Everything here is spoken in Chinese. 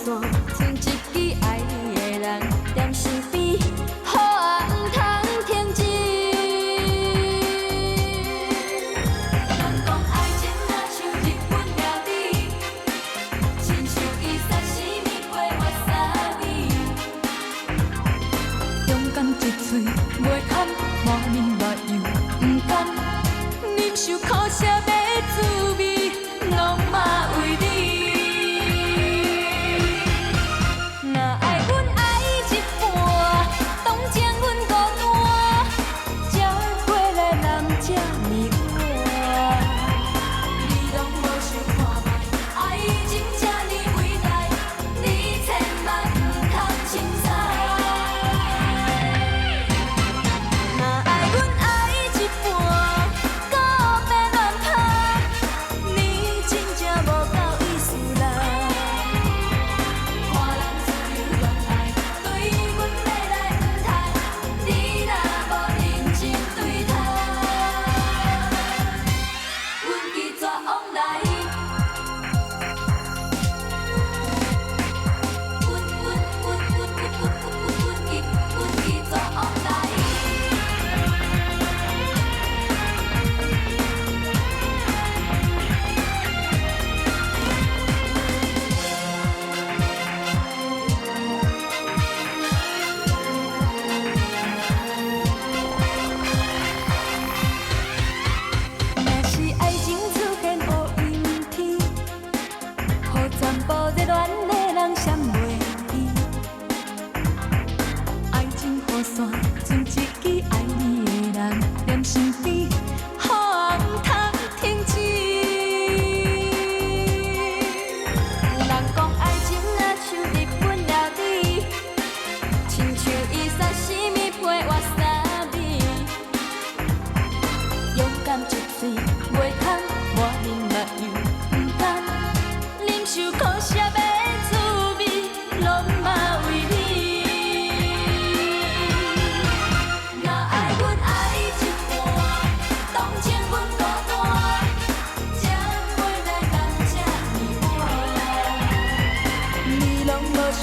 线，剩一支爱你的人踮身边，雨也毋通停止。人讲爱情若像日本料理，亲像伊杀死米花我沙米，勇敢一嘴袂堪满面目油，毋甘忍受苦涩的滋味，拢嘛为你。若爱阮爱一半，当情阮孤单，才回来人这呢晏。你拢无想看卖，爱情这呢伟大，你千万毋通轻踩。若爱阮爱一半，搁要乱拍，你真正无够意思啦。看人自由恋爱，对阮要来毋通，你若无认真对待，阮记绝往来。阮记绝往来。若是爱情出现乌阴天，予全部热恋的人闪袂去。爱情雨伞，剩一支爱你的人踮身边，雨也毋通停止。人讲爱情若像日本料理，亲像伊杀死米配哇沙米，勇敢一嘴袂通满面目油，毋甘忍受苦涩的滋味，拢嘛为你。若爱阮爱一半，当情阮孤单，才回来人这呢晏。你拢无想